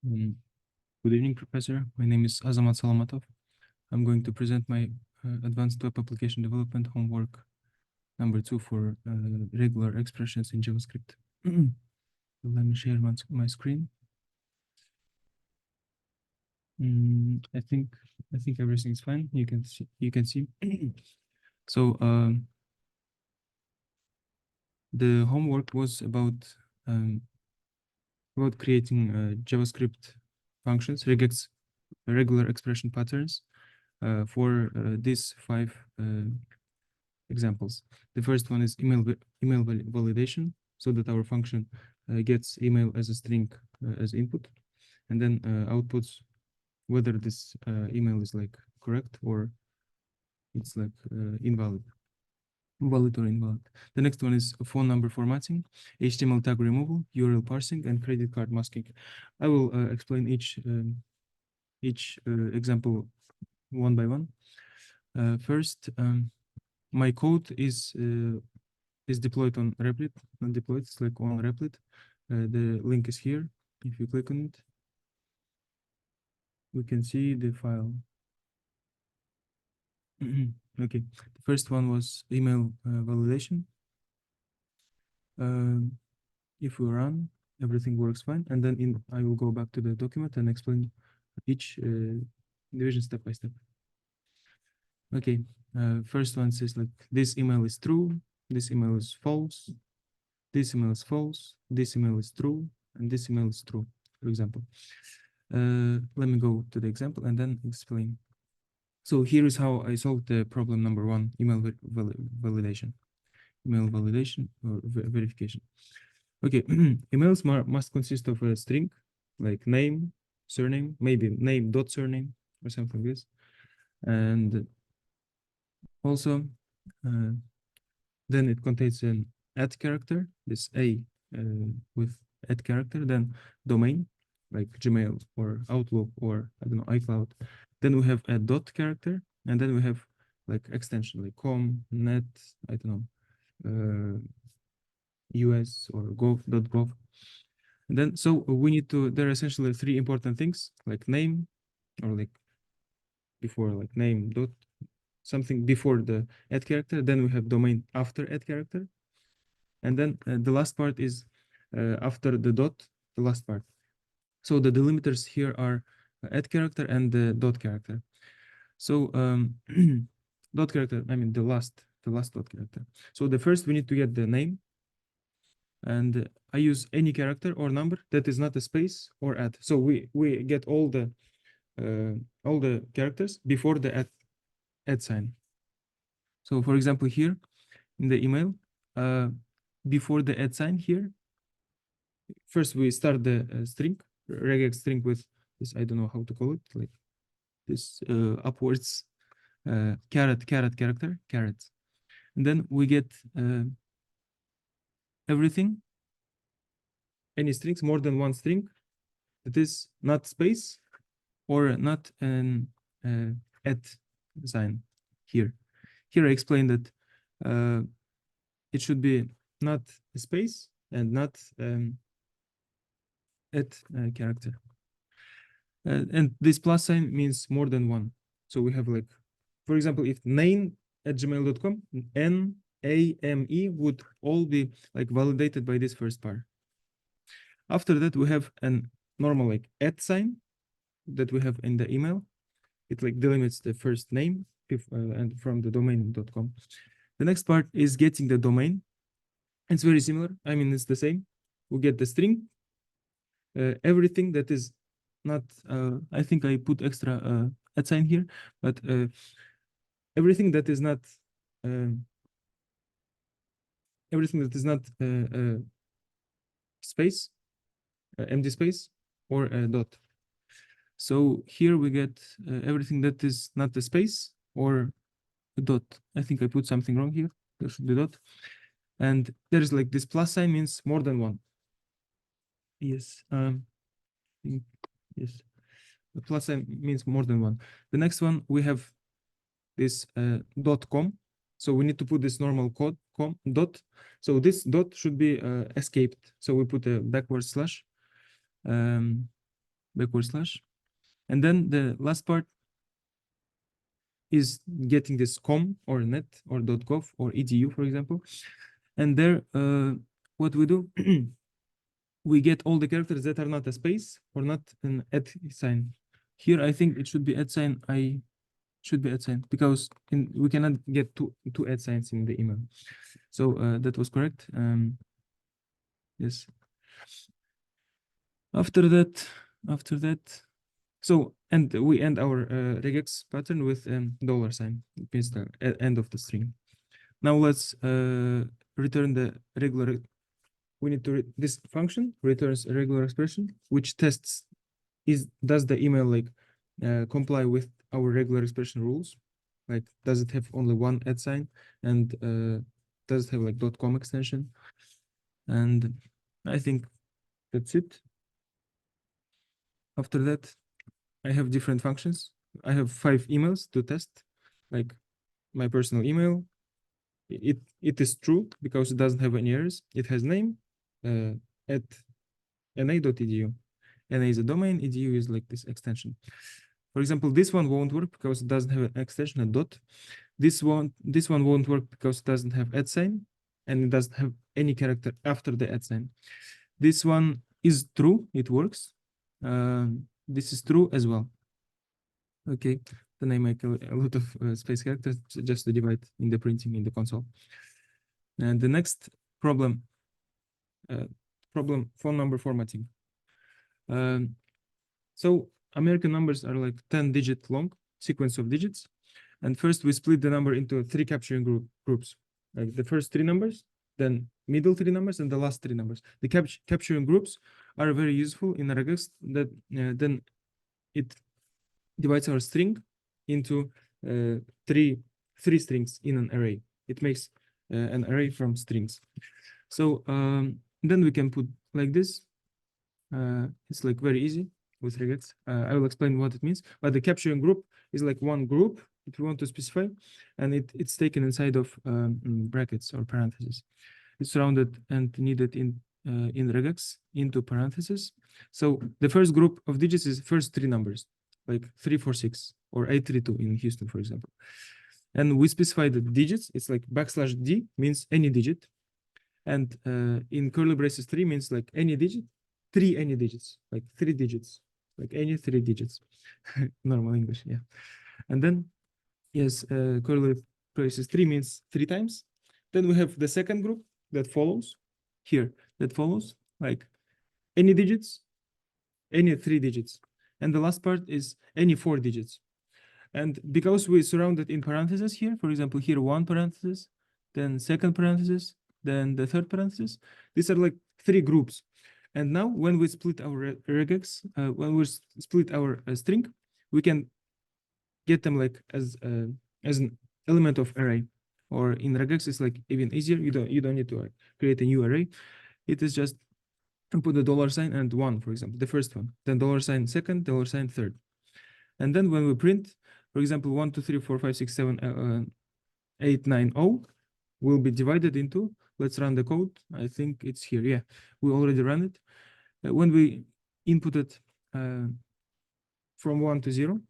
Mm, Good evening, Professor. My name is Azamat Salamatov. I'm going to present my advanced web application development homework number 2 for regular expressions in JavaScript. Let me share my screen. I think everything is fine. You can see. So the homework was about creating JavaScript functions, regex regular expression patterns for these 5 examples. The first one is email validation, so that our function gets email as a string as input, and then outputs whether this email is like correct or it's like valid or invalid. The next one is phone number formatting, HTML tag removal, URL parsing, and credit card masking. I will explain each example one by one. First, my code is deployed on Replit, not deployed, it's like on Replit. The link is here. If you click on it, we can see the file. Okay, the first one was email validation. If we run, everything works fine. And then I will go back to the document and explain each division step by step. Okay, first one says like this email is true, this email is false, this email is false, this email is true, and this email is true, for example. Let me go to the example and then explain. So here is how I solved the problem number 1, email validation. Email validation or verification. Okay, emails must consist of a string, like name, surname, maybe name dot surname or something like this. And also, then it contains an add character, this A with add character, then domain, like Gmail or Outlook or I don't know, iCloud. Then we have a dot character, and then we have like extension like com, net, I don't know, US or gov.gov. And then so we need to, there are essentially 3 important things like name or like before like name dot something before the add character. Then we have domain after add character. And then the last part is after the dot, the last part. So the delimiters here are add character and the dot character. So dot character, I mean the last dot character. So the first we need to get the name, and I use any character or number that is not a space or add. So we get all the characters before the add sign. So for example, here in the email, before the add sign here, first we start the string, regex string with this, I don't know how to call it, like this upwards caret character, caret. And then we get everything, any strings, more than one string that is not space or not an at sign here. Here I explained that it should be not a space and not at character. And this plus sign means more than one. So we have like, for example, if name@gmail.com, NAME would all be like validated by this first part. After that, we have a normal like @ sign that we have in the email. It like delimits the first name and from the domain.com. The next part is getting the domain. It's very similar. I mean, it's the same. We get the string, everything that is not, I think I put extra @ sign here, but everything that is not, space, empty space, or a dot. So here we get everything that is not a space or a dot. I think I put something wrong here. There should be dot. And there's like this plus sign means more than one. Yes. Yes. The plus sign means more than one. The next one, we have this .com. So we need to put this normal code dot. So this dot should be escaped. So we put a backward slash. backward slash. And then the last part is getting this com or net or .gov or edu, for example. And there, what we do, we get all the characters that are not a space or not an @ sign. Here, I think it should be @ sign. Should be @ sign because we cannot get two @ signs in the email. So that was correct. Yes. After that, so and we end our regex pattern with $sign. It means the end of the string. Now let's return the regular. We need to this function returns a regular expression which tests does the email like comply with our regular expression rules, like does it have only one @ sign and does it have like .com extension, and I think that's it. After that, I have different functions. I have 5 emails to test, like my personal email. It is true because it doesn't have any errors. It has name at na.edu. Na is a domain, edu is like this extension. For example, this one won't work because it doesn't have an extension, a dot. This one won't work because it doesn't have @ sign and it doesn't have any character after the @ sign. This one is true, it works. This is true as well. Okay, then I make a lot of space characters just to divide in the printing in the console. And the next problem, phone number formatting. So American numbers are like 10-digit long sequence of digits. And first we split the number into 3 capturing groups, like the first 3 numbers, then middle 3 numbers, and the last 3 numbers. The capturing groups are very useful in regex that then it divides our string into three strings in an array. It makes an array from strings. So then we can put like this. It's like very easy with regex. I will explain what it means. But the capturing group is like one group that we want to specify, and it's taken inside of brackets or parentheses. It's rounded and needed in regex into parentheses. So the first group of digits is first 3 numbers, like 346 or 832 in Houston, for example. And we specify the digits. It's like \d means any digit. And in curly braces 3 means like any digit, 3 any digits, like 3 digits, like any 3 digits. Normal English, yeah. And then, yes, curly braces 3 means 3 times. Then we have the second group that follows here, that follows like any digits, any 3 digits. And the last part is any 4 digits. And because we surround it in parentheses here, for example, here 1 parenthesis, then second parenthesis, then the third parenthesis, these are like 3 groups. And now when we split our regex, when we split our string, we can get them like as an element of array. Or in regex, it's like even easier. You don't need to create a new array. It is just put the $sign and 1, for example, the first one, then $sign second, $sign third. And then when we print, for example, 1, 2, 3, 4, 5, 6, 7, 8, 9, 0 will be divided into, let's run the code. I think it's here. Yeah, we already ran it. When we inputted from 1 to 0,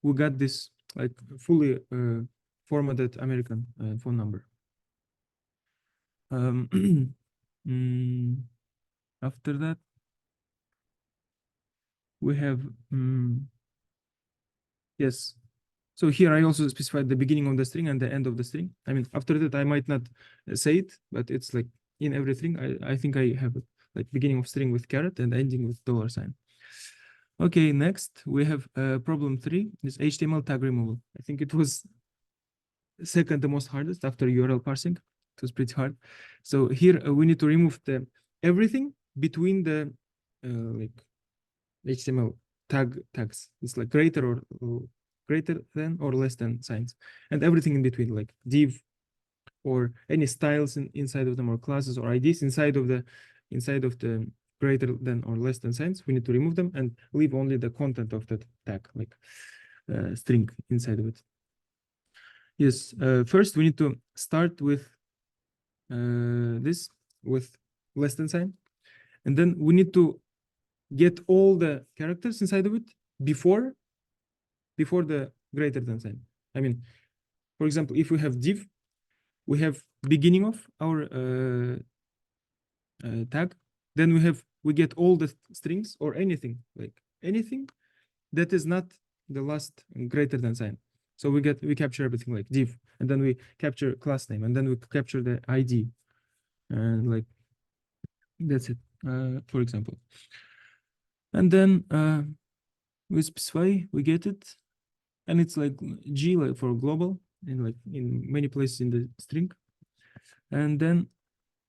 we got this like fully formatted American phone number. After that, we have, yes. So here I also specified the beginning of the string and the end of the string. I mean, after that, I might not say it, but it's like in everything. I think I have it, like beginning of string with caret and ending with $sign. Okay, next we have problem 3, this HTML tag removal. I think it was second the most hardest after URL parsing. It was pretty hard. So here we need to remove the everything between the like HTML tags. It's like greater than or less than signs, and everything in between, like div or any styles inside of them, or classes or IDs inside of the greater than or less than signs. We need to remove them and leave only the content of that tag, like string inside of it. Yes, first we need to start with this with less than sign, and then we need to get all the characters inside of it before the greater than sign. I mean, for example, if we have div, we have beginning of our tag, then we get all the strings or anything, like anything that is not the last greater than sign. So we capture everything like div, and then we capture class name, and then we capture the ID, and like that's it, for example. And then we specify, we get it, and it's like G like for global, and like in many places in the string. And then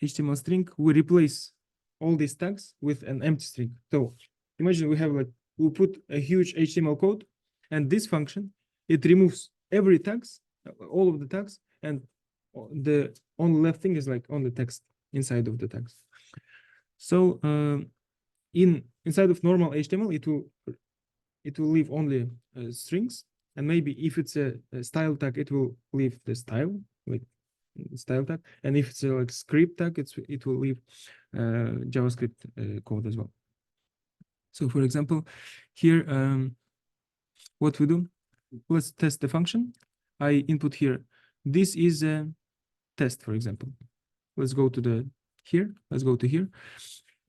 HTML string, we replace all these tags with an empty string. So imagine we put a huge HTML code, and this function, it removes every tags, all of the tags, and the only left thing is like on the text inside of the tags. So inside of normal HTML, it will leave only strings, and maybe if it's a style tag, it will leave the style, like style tag, and if it's a like script tag, it will leave JavaScript code as well. So for example, here what we do, let's test the function. I input here, this is a test, for example. Let's go to here, let's go to here,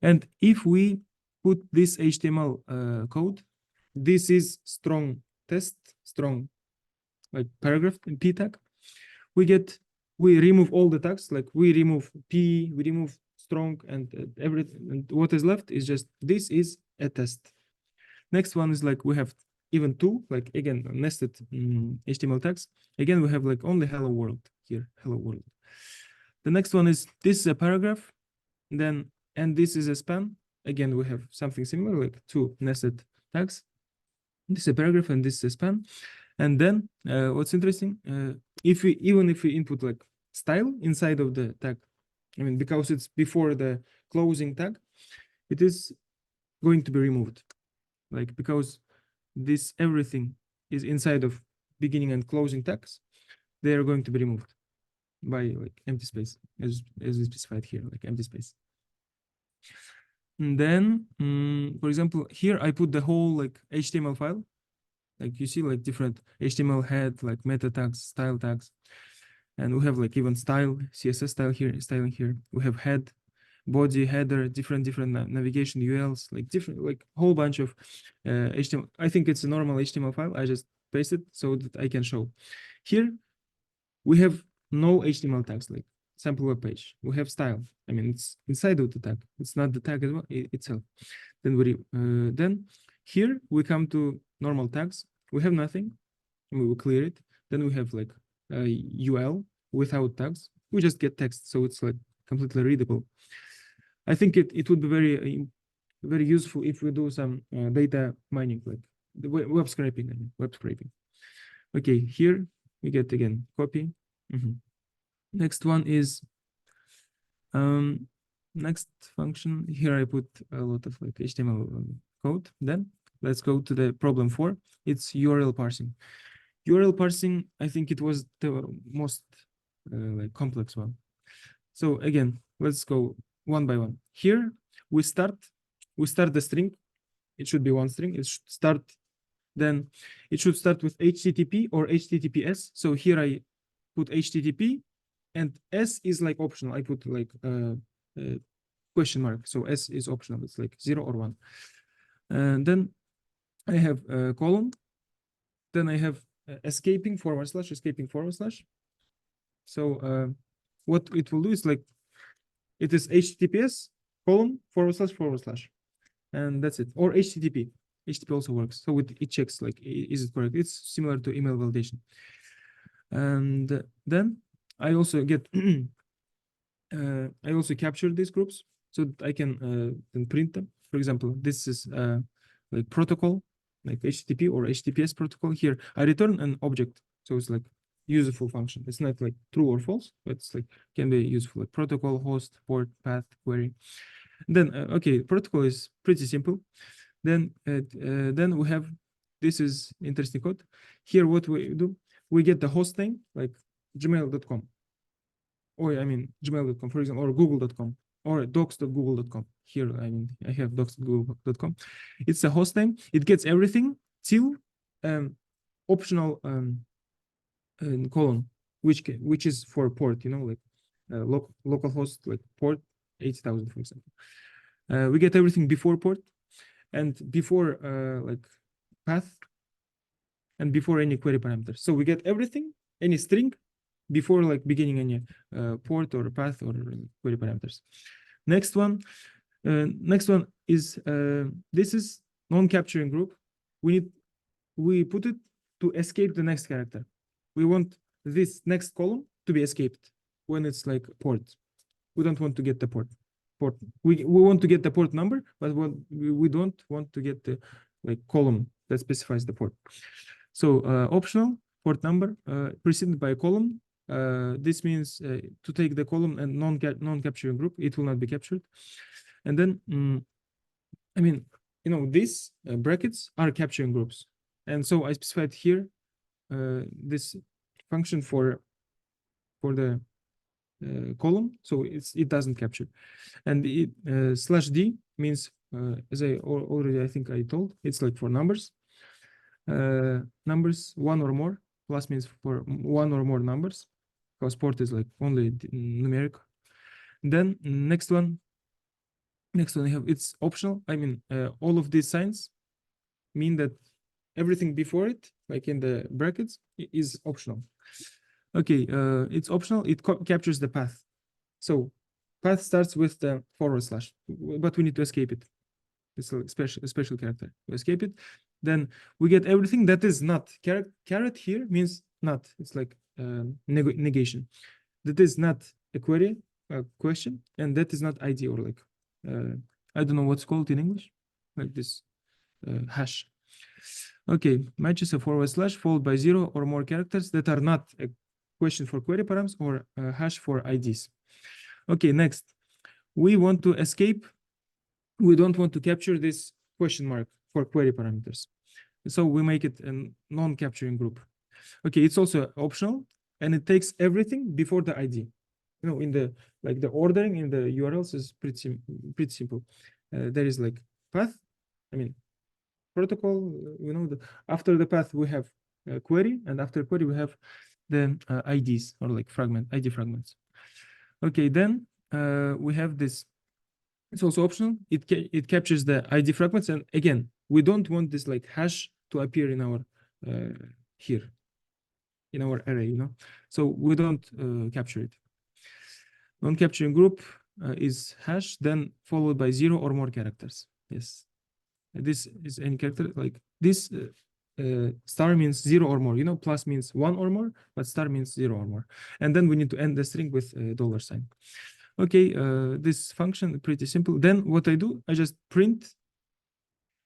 and if we put this HTML code, this is strong test, strong like paragraph in p tag, we remove all the tags, like we remove p, we remove strong, and everything, and what is left is just this is a test. Next one is like we have even two, like again nested HTML tags. Again, we have like only hello world here, hello world. The next one is this is a paragraph, then and this is a span. Again, we have something similar, like two nested tags. This is a paragraph and this is a span. And then what's interesting, even if we input like style inside of the tag, I mean, because it's before the closing tag, it is going to be removed, like because this everything is inside of beginning and closing tags, they are going to be removed by like empty space, as we specified here, like empty space. And then, for example, here I put the whole like HTML file. Like you see, like different HTML head, like meta tags, style tags, and we have like even style, CSS style here, styling here. We have head, body, header, different navigation ULs, like different, like whole bunch of HTML. I think it's a normal HTML file. I just paste it so that I can show. Here we have no HTML tags, like sample web page. We have style. I mean, it's inside of the tag. It's not the tag as well itself. Then here we come to normal tags. We have nothing. We will clear it. Then we have like UL without tags. We just get text, so it's like completely readable. I think it would be very useful if we do some data mining, like the web scraping. I mean, web scraping. Okay, here we get again copy. Next one is next function. Here I put a lot of like HTML code. Then let's go to the problem 4. It's URL parsing. URL parsing, I think it was the most like complex one. So again, let's go one by one. Here we start the string. It should be one string. It should start. Then it should start with HTTP or HTTPS. So here I put HTTP, and S is like optional. I put like question mark. So S is optional. It's like 0 or 1. And then I have a colon. Then I have escaping // So what it will do is like it is HTTPS : // and that's it. Or HTTP. HTTP also works. So it checks like is it correct? It's similar to email validation. And then I also get I also capture these groups so that I can then print them. For example, this is like protocol, like HTTP or HTTPS protocol. Here I return an object, so it's like useful function. It's not like true or false, but it's like can be useful, like protocol, host, port, path, query. Then okay, protocol is pretty simple. Then we have, this is interesting code. Here what we do, we get the host name like gmail.com, or I mean gmail.com, for example, or google.com or docs.google.com. here, I mean, I have docs.google.com. It's a host name. It gets everything till optional column, which is for port, you know, like local host, like port 80,000, for example. We get everything before port and before like path and before any query parameters. So we get everything, any string, before like beginning any port or path or query parameters. Next one is this is non-capturing group. We put it to escape the next character. We want this next column to be escaped when it's like port. We don't want to get the port. We want to get the port number, but we don't want to get the like column that specifies the port. So optional port number preceded by a column. This means to take the column and non-capturing group, it will not be captured. And then, I mean, you know, these brackets are capturing groups. And so I specified here this function for the column, so it doesn't capture. And it /d means, as I already, I think I told, it's like for numbers. Numbers, one or more. Plus means for one or more numbers, because port is like only numeric. Then next one I have, it's optional. I mean, all of these signs mean that everything before it, like in the brackets, is optional. Okay, it's optional. It captures the path. So path starts with the /, but we need to escape it. It's a special character to escape it. Then we get everything that is not. Caret here means not. It's like negation. That is not a query, a question, and that is not ID or like I don't know what's called in English, like this hash. Okay, matches a / followed by 0 or more characters that are not a question for query params or a hash for IDs. Okay, next, we want to escape. We don't want to capture this question mark for query parameters. So we make it a non-capturing group. Okay, it's also optional and it takes everything before the ID. You know, in the like the ordering in the URLs is pretty simple. There is like path, I mean protocol. You know, after the path we have query, and after query we have the IDs or like ID fragments. Okay, then we have this. It's also optional. It captures the ID fragments, and again, we don't want this like hash to appear in our here in our array, you know. So we don't capture it. Non-capturing group is hash, then followed by 0 or more characters. Yes, this is any character like this. Star means 0 or more. You know, plus means 1 or more, but star means 0 or more. And then we need to end the string with $. Okay, this function pretty simple. Then what I do, I just print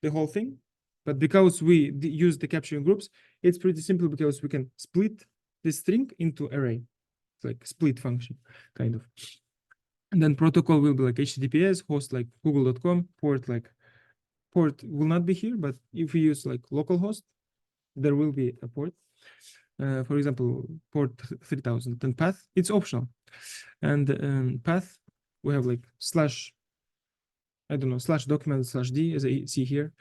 the whole thing. But because we use the capturing groups, it's pretty simple because we can split the string into array. It's like split function, kind of. And then protocol will be like HTTPS, host like google.com, port will not be here, but if we use like localhost, there will be a port. For example, port 3000. Then path, it's optional. And path, we have like I don't know, /document /d, as I see here.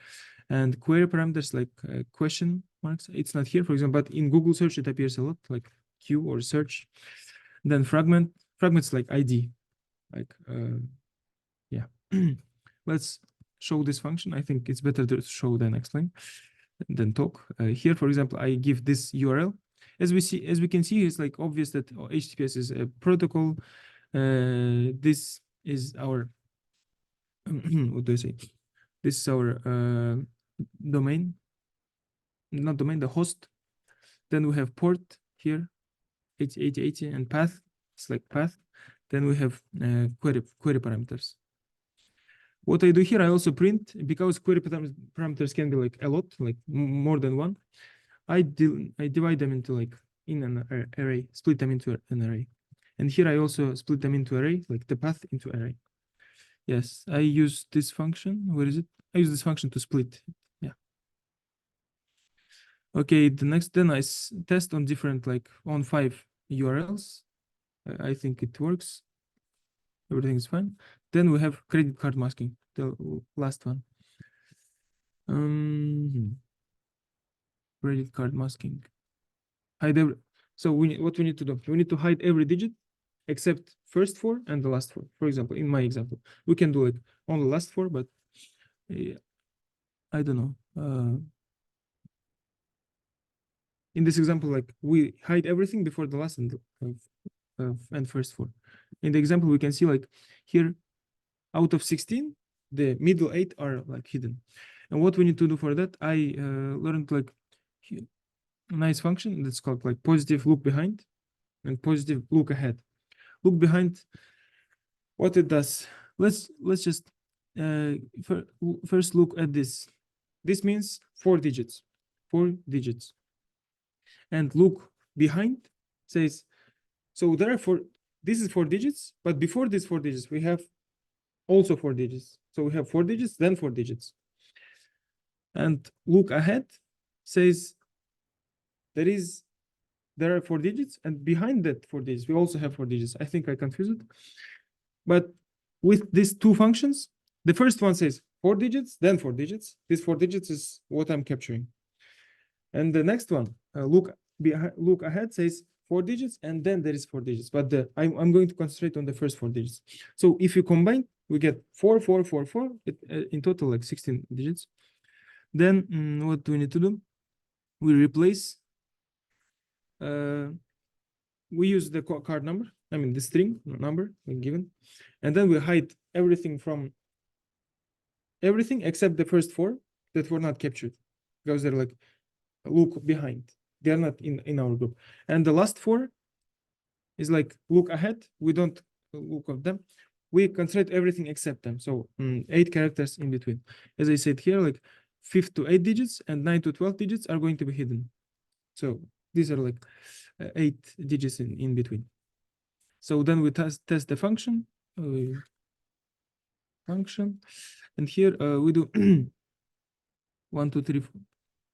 And query parameters like question marks, it's not here, for example, but in Google search, it appears a lot, like Q or search. Then fragments like ID, like, yeah. Let's show this function. I think it's better to show than explain, than talk. Here, for example, I give this URL. As we can see, it's like obvious that HTTPS is a protocol. This is our, what do I say? This is our domain, not domain, the host. Then we have port here, 8080, and path. It's like path. Then we have query parameters. What I do here, I also print, because query parameters can be like a lot, like more than one. I divide them into like in an array, split them into an array. And here I also split them into array, like the path into array. Yes, I use this function. Where is it? I use this function to split. Yeah. Okay, the next, then I test on different, like on 5 URLs. I think it works. Everything is fine. Then we have credit card masking, the last one. Credit card masking. Hide every. So what we need to do? We need to hide every digit except first four and the last four. For example, in my example, we can do it on the last four, but I don't know. In this example, like we hide everything before the last and first four. In the example, we can see like here, out of 16, the middle 8 are like hidden. And what we need to do for that, I learned like a nice function that's called like positive look behind and positive look ahead. Look behind, what it does. Let's just first look at this. This means 4 digits, 4 digits. And look behind says, so there are 4, this is 4 digits, but before these 4 digits, we have also 4 digits. So we have 4 digits, then 4 digits. And look ahead says there are 4 digits, and behind that 4 digits, we also have 4 digits. I think I confused it. But with these two functions, the first one says 4 digits, then 4 digits. This 4 digits is what I'm capturing. And the next one, look ahead says 4 digits, and then there is 4 digits. But I'm going to concentrate on the first 4 digits. So if you combine, we get 4, 4, 4, 4, in total like 16 digits. Then what do we need to do? We replace, we use the card number, I mean the string number given, and then we hide everything except the first 4 that were not captured, because they're like look behind. They're not in our group. And the last 4 is like look ahead. We don't look at them. We concentrate everything except them. So 8 characters in between. As I said here, like 5 to 8 digits and 9 to 12 digits are going to be hidden. So these are like 8 digits in between. So then we test the function. And here we do 1, 2, 3, 4.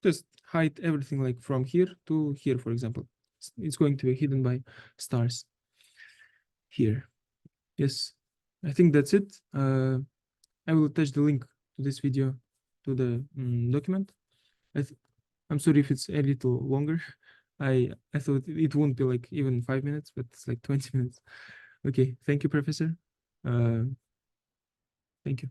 Just hide everything like from here to here, for example. It's going to be hidden by stars here. Yes, I think that's it. I will attach the link to this video to the document. I'm sorry if it's a little longer. I thought it won't be like even 5 minutes, but it's like 20 minutes. Okay, thank you, Professor. Thank you.